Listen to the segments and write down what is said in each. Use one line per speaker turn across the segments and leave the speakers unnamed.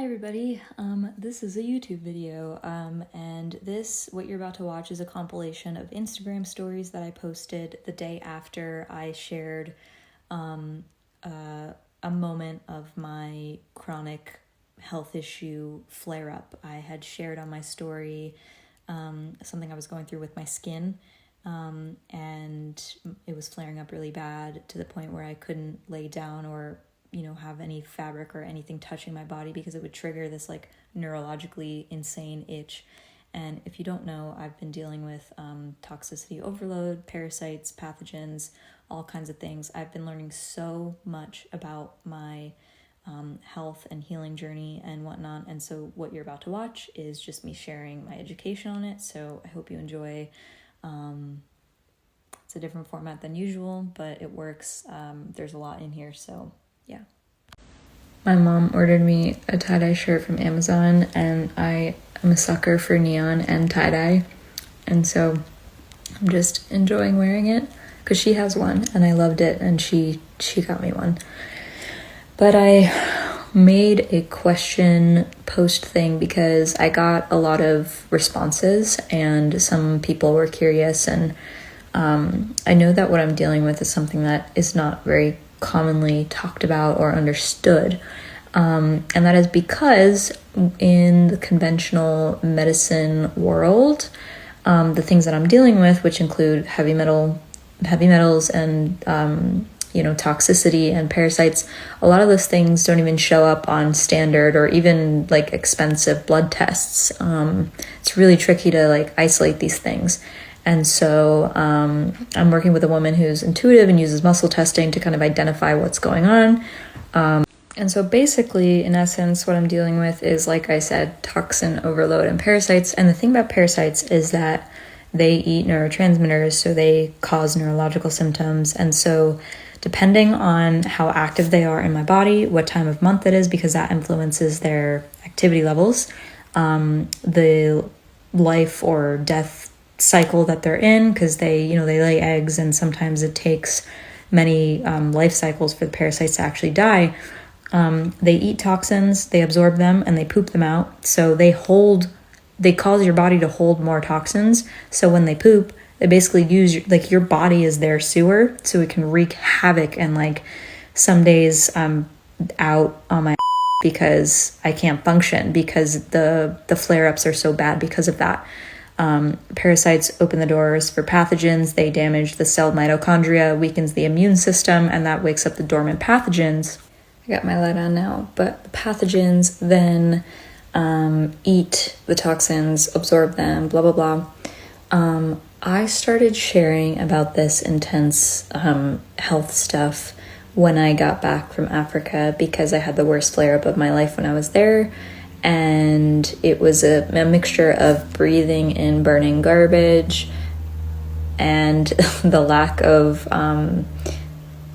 Hi everybody, this is a YouTube video, and what you're about to watch is a compilation of Instagram stories that I posted the day after I shared a moment of my chronic health issue flare-up. I had shared on my story something I was going through with my skin, and it was flaring up really bad to the point where I couldn't lay down or have any fabric or anything touching my body because it would trigger this like neurologically insane itch. And if you don't know, I've been dealing with toxicity overload, parasites, pathogens, all kinds of things. I've been learning so much about my health and healing journey and whatnot. And so what you're about to watch is just me sharing my education on it. So I hope you enjoy. It's a different format than usual, but it works. There's a lot in here, so yeah. My mom ordered me a tie-dye shirt from Amazon, and I am a sucker for neon and tie-dye, and so I'm just enjoying wearing it because she has one and I loved it, and she got me one. But I made a question post thing because I got a lot of responses and some people were curious, and I know that what I'm dealing with is something that is not very commonly talked about or understood, and that is because in the conventional medicine world, the things that I'm dealing with, which include heavy metals and toxicity and parasites, a lot of those things don't even show up on standard or even like expensive blood tests. It's really tricky to like isolate these things. And so I'm working with a woman who's intuitive and uses muscle testing to kind of identify what's going on. And so basically, in essence, what I'm dealing with is, like I said, toxin overload and parasites. And the thing about parasites is that they eat neurotransmitters, so they cause neurological symptoms. And so depending on how active they are in my body, what time of month it is, because that influences their activity levels, the life or death cycle that they're in, because they lay eggs, and sometimes it takes many life cycles for the parasites to actually die. They eat toxins, they absorb them, and they poop them out. So they cause your body to hold more toxins. So when they poop, they basically use your body as their sewer, so it can wreak havoc. And like some days I'm out on my because I can't function because the flare-ups are so bad because of that. Parasites open the doors for pathogens. They damage the cell mitochondria, weakens the immune system, and that wakes up the dormant pathogens. I got my light on now, but the pathogens then eat the toxins, absorb them, blah, blah, blah. I started sharing about this intense health stuff when I got back from Africa because I had the worst flare-up of my life when I was there. And it was a mixture of breathing in burning garbage and the lack of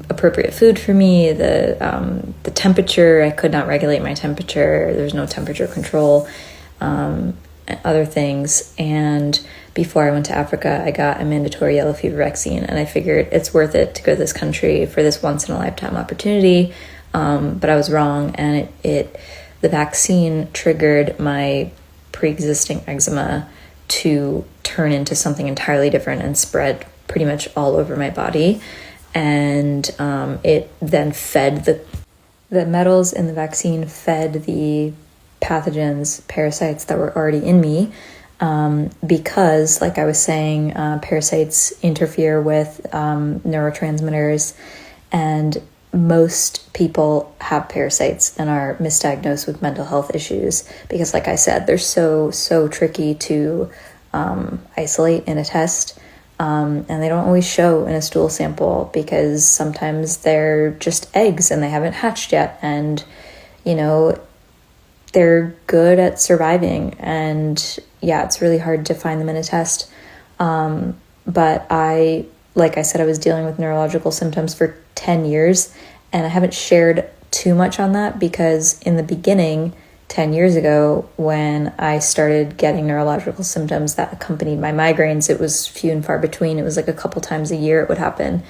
appropriate food for me, the temperature. I could not regulate my temperature. There's no temperature control, other things. And before I went to Africa, I got a mandatory yellow fever vaccine, and I figured it's worth it to go to this country for this once-in-a-lifetime opportunity. But I was wrong, and the vaccine triggered my pre-existing eczema to turn into something entirely different and spread pretty much all over my body. And it then fed the metals in the vaccine fed the pathogens, parasites that were already in me. Because, like I was saying, parasites interfere with neurotransmitters, and most people have parasites and are misdiagnosed with mental health issues because, like I said, they're so tricky to isolate in a test, and they don't always show in a stool sample because sometimes they're just eggs and they haven't hatched yet, and they're good at surviving, and yeah, it's really hard to find them in a test. But like I said, I was dealing with neurological symptoms for 10 years, and I haven't shared too much on that because in the beginning, 10 years ago, when I started getting neurological symptoms that accompanied my migraines, it was few and far between. It was like a couple times a year it would happen,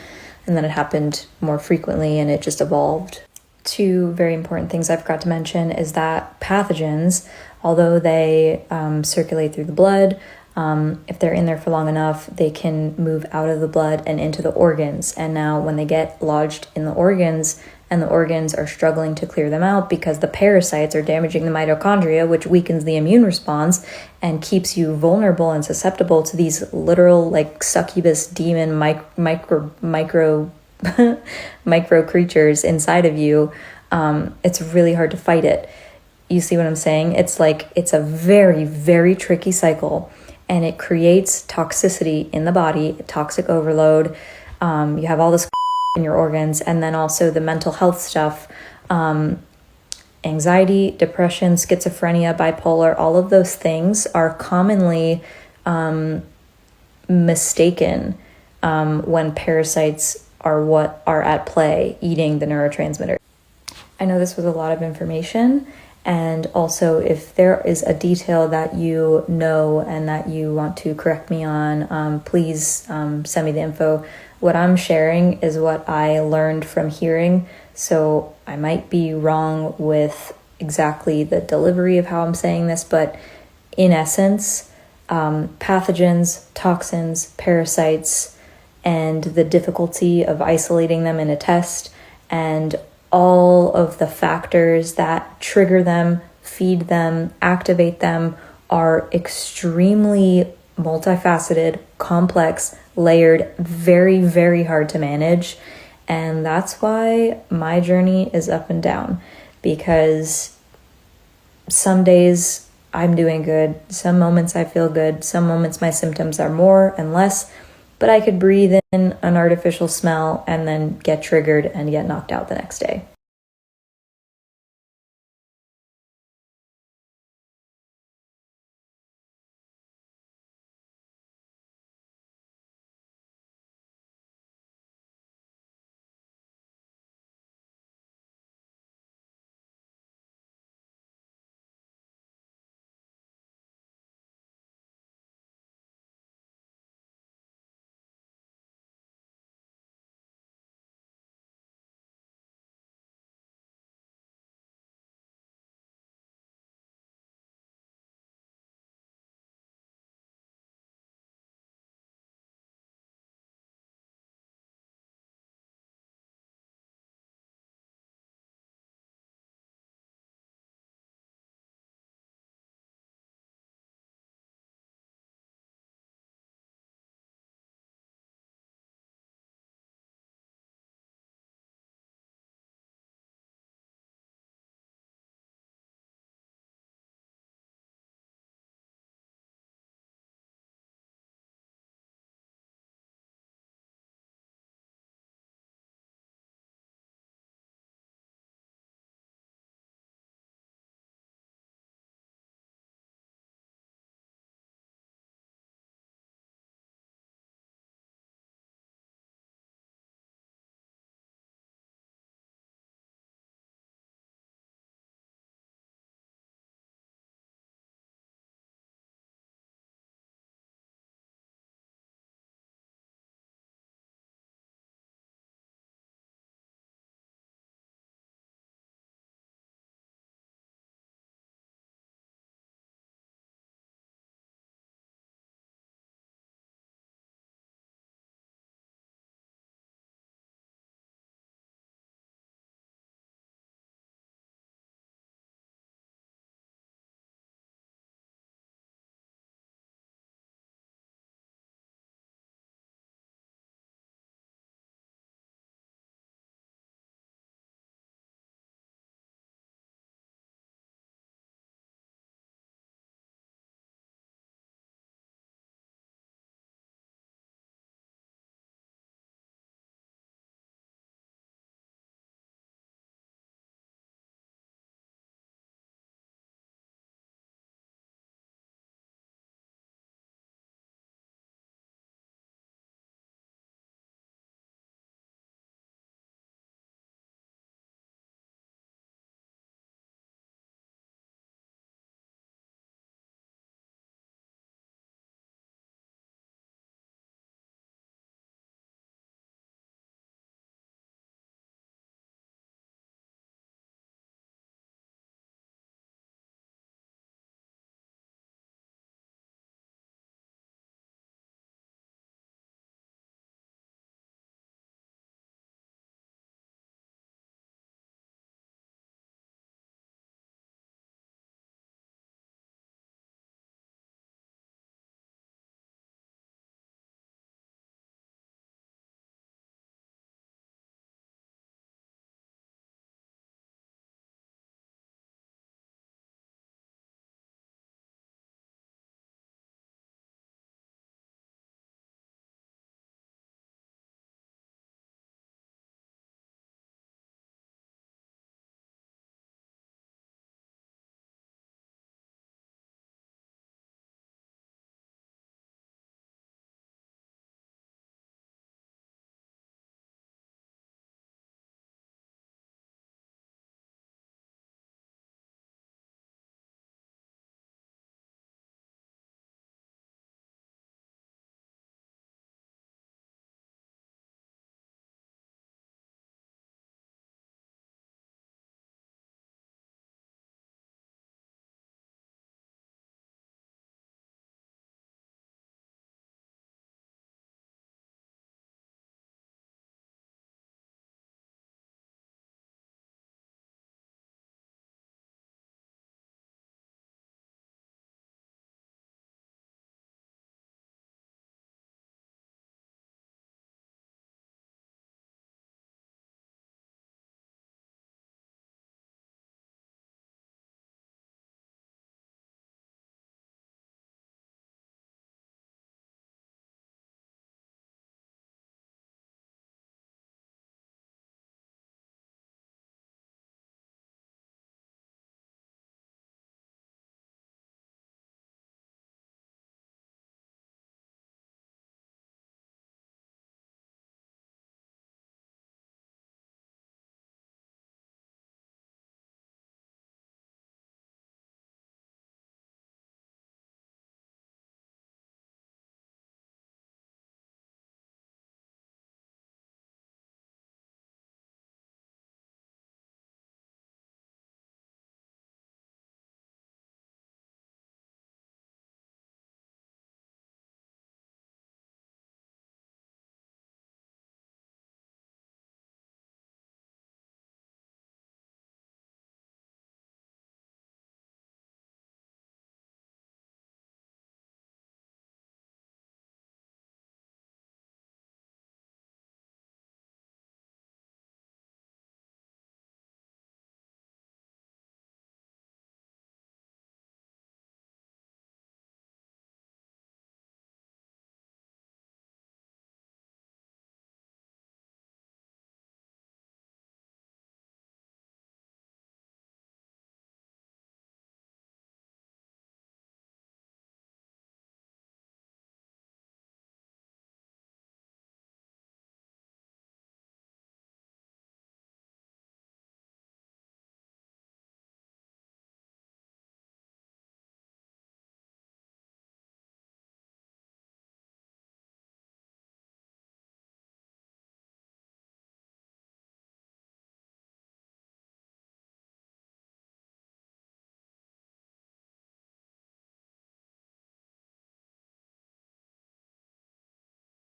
and then it happened more frequently, and it just evolved two very important things I forgot to mention is that pathogens, although they circulate through the blood, if they're in there for long enough, they can move out of the blood and into the organs. And now when they get lodged in the organs and the organs are struggling to clear them out because the parasites are damaging the mitochondria, which weakens the immune response and keeps you vulnerable and susceptible to these literal like succubus demon micro micro creatures inside of you, it's really hard to fight it. You see what I'm saying? It's like, it's a very, very tricky cycle, and it creates toxicity in the body, toxic overload. You have all this in your organs, and then also the mental health stuff, anxiety, depression, schizophrenia, bipolar, all of those things are commonly mistaken when parasites are what are at play eating the neurotransmitter. I know this was a lot of information, and also if there is a detail that you know and that you want to correct me on, please send me the info. What I'm sharing is what I learned from hearing, so I might be wrong with exactly the delivery of how I'm saying this, but in essence, pathogens, toxins, parasites, and the difficulty of isolating them in a test, and all of the factors that trigger them, feed them, activate them are extremely multifaceted, complex, layered, very, very hard to manage. And that's why my journey is up and down, because some days I'm doing good, some moments I feel good, some moments my symptoms are more and less, but I could breathe in an artificial smell and then get triggered and get knocked out the next day.